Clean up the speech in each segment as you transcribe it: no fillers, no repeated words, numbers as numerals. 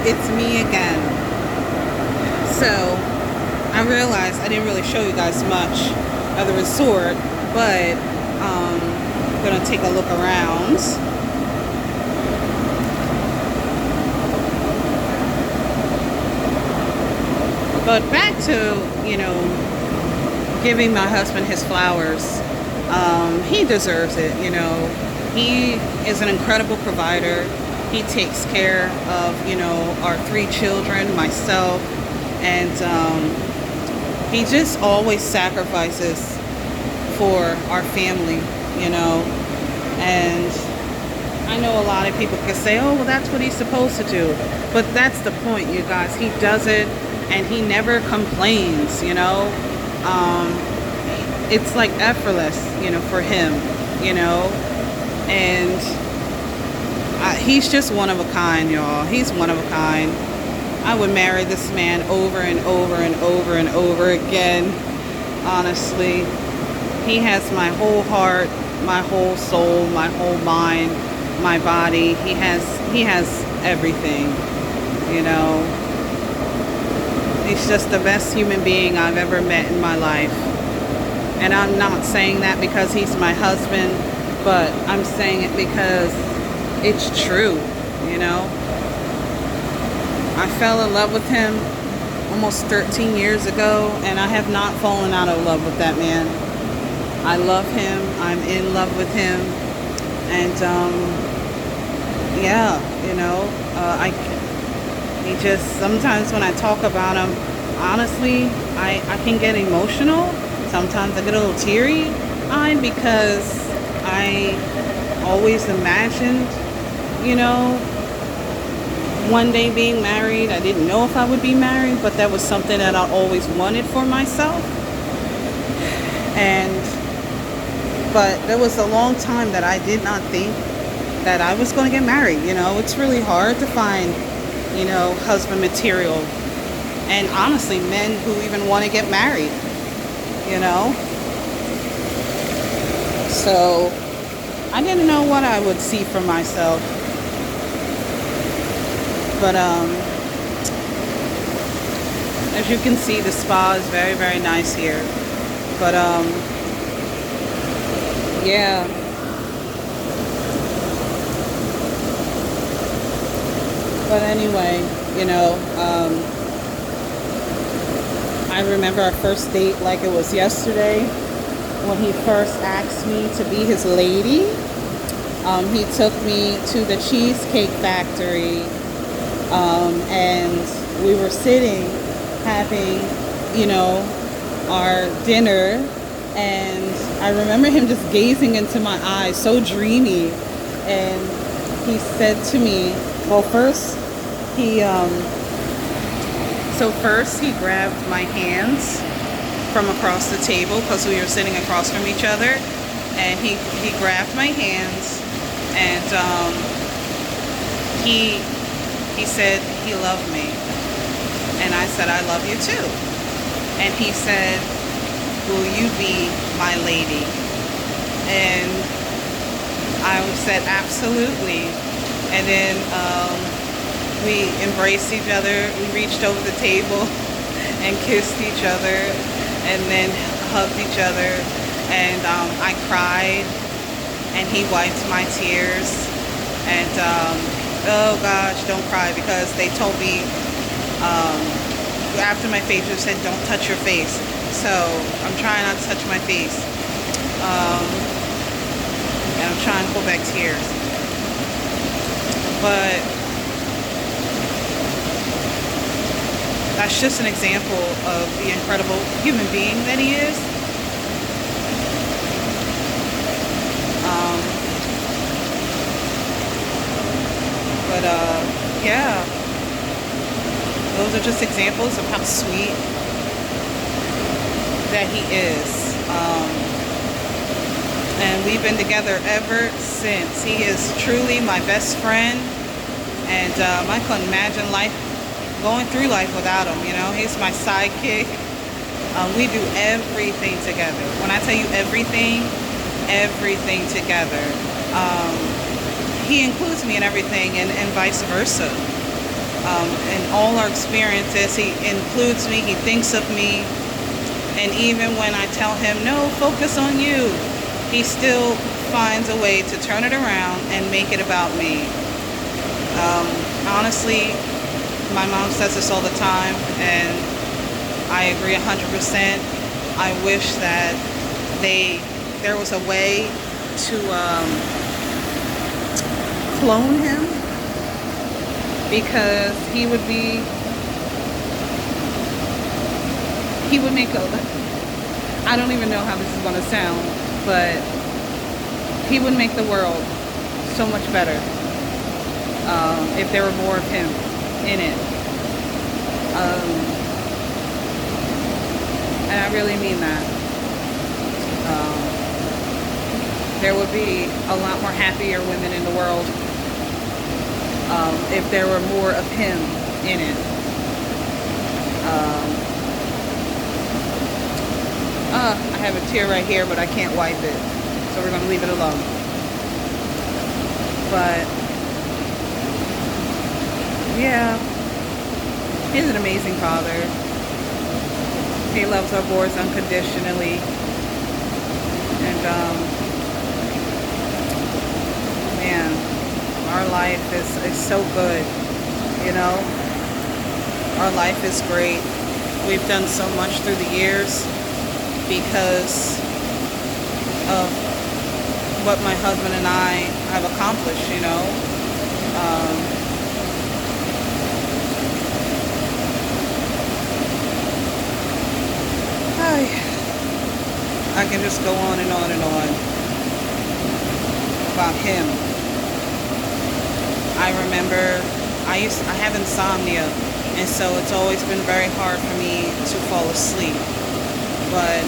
it's me again. So I realized I didn't really show you guys much of the resort, but I'm gonna take a look around. But back to, giving my husband his flowers. He deserves it, He is an incredible provider. He takes care of, our 3 children, myself, and he just always sacrifices for our family, And I know a lot of people can say, oh, well, that's what he's supposed to do. But that's the point, you guys. He does it, and he never complains, It's like effortless, for him, And he's just one of a kind, y'all. He's one of a kind. I would marry this man over and over and over and over again. Honestly, he has my whole heart, my whole soul, my whole mind, my body. He has everything, He's just the best human being I've ever met in my life. And I'm not saying that because he's my husband, but I'm saying it because it's true, I fell in love with him almost 13 years ago, and I have not fallen out of love with that man. I love him. I'm in love with him. And, he just, sometimes when I talk about him, honestly, I can get emotional. Sometimes I get a little teary-eyed because I always imagined, one day being married. I didn't know if I would be married, but that was something that I always wanted for myself. But there was a long time that I did not think that I was going to get married. It's really hard to find, husband material. And honestly, men who even want to get married, So I didn't know what I would see for myself. But as you can see, the spa is very, very nice here. But yeah. But anyway, I remember our first date like it was yesterday when he first asked me to be his lady. He took me to the Cheesecake Factory, and we were sitting having, our dinner, and I remember him just gazing into my eyes, so dreamy, and he said to me, well, first he grabbed my hands from across the table because we were sitting across from each other, and he grabbed my hands, and he said he loved me, and I said I love you too, and he said, will you be my lady? And I said absolutely, and then we embraced each other. We reached over the table and kissed each other, and then hugged each other, and I cried, and he wiped my tears, and oh gosh, don't cry, because they told me after my face, they said don't touch your face, so I'm trying not to touch my face, and I'm trying to hold back tears, but that's just an example of the incredible human being that he is. Yeah, those are just examples of how sweet that he is. And we've been together ever since. He is truly my best friend, and I couldn't imagine going through life without him. He's my sidekick. We do everything together. When I tell you everything together. He includes me in everything, and vice versa. In all our experiences, he includes me, he thinks of me, and even when I tell him, no, focus on you, he still finds a way to turn it around and make it about me. Honestly, my mom says this all the time, and I agree 100%. I wish that there was a way to clone him, because he would make I don't even know how this is going to sound, but he would make the world so much better if there were more of him in it. And I really mean that. There would be a lot more happier women in the world if there were more of him in it. I have a tear right here, but I can't wipe it, so we're going to leave it alone. But yeah, he's an amazing father. He loves our boys unconditionally, and man, our life is so good, you know. Our life is great. We've done so much through the years because of what my husband and I have accomplished, you know. I can just go on and on and on about him. I remember I have insomnia, and so it's always been very hard for me to fall asleep. But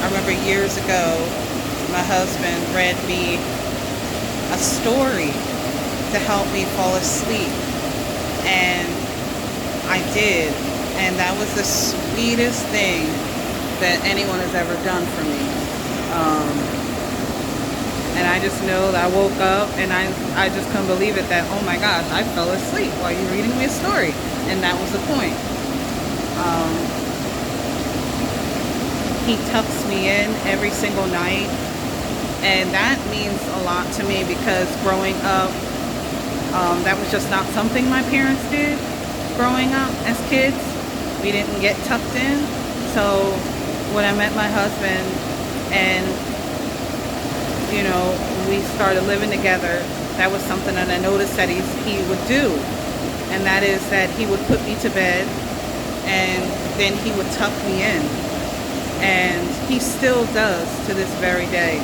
I remember years ago, my husband read me a story to help me fall asleep, and I did, and that was the sweetest thing that anyone has ever done for me. And I just know that I woke up and I just couldn't believe it, that, oh my gosh, I fell asleep while you were reading me a story. And that was the point. He tucks me in every single night, and that means a lot to me, because growing up, that was just not something my parents did. Growing up as kids, we didn't get tucked in. So when I met my husband and, you know, we started living together, that was something that I noticed that he would do. And that is that he would put me to bed, and then he would tuck me in. And he still does to this very day.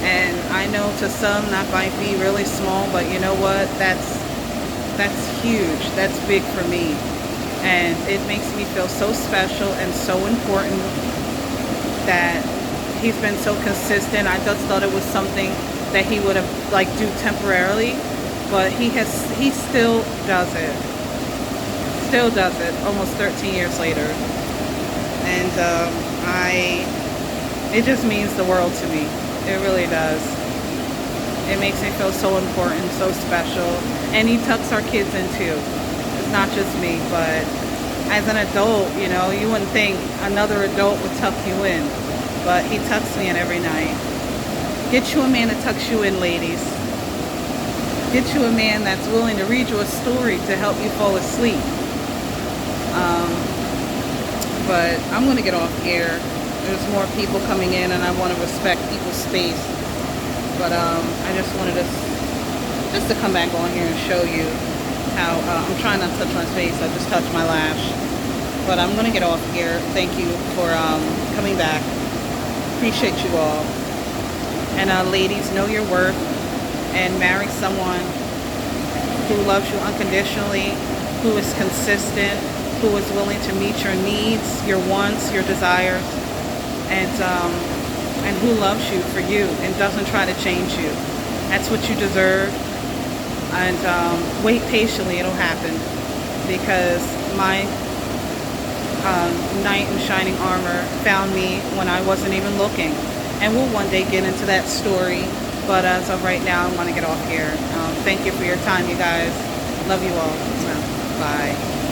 And I know to some that might be really small, but you know what? That's huge. That's big for me. And it makes me feel so special and so important that he's been so consistent. I just thought it was something that he would have do temporarily, but he still does it. Still does it almost 13 years later. And it just means the world to me. It really does. It makes me feel so important, so special. And he tucks our kids in too. It's not just me, but as an adult, you know, you wouldn't think another adult would tuck you in, but he tucks me in every night. Get you a man that tucks you in, ladies. Get you a man that's willing to read you a story to help you fall asleep. But I'm going to get off here. There's more people coming in, and I want to respect people's space. But I just wanted to come back on here and show you how I'm trying not to touch my face. I just touched my lash. But I'm going to get off here. Thank you for coming back. Appreciate you all. And ladies, know your worth and marry someone who loves you unconditionally, who is consistent, who is willing to meet your needs, your wants, your desires, and who loves you for you and doesn't try to change you. That's what you deserve. And wait patiently, it'll happen, because my knight in shining armor found me when I wasn't even looking. And we'll one day get into that story But as of right now, I want to get off here. Thank you for your time, you guys. Love you all. Bye.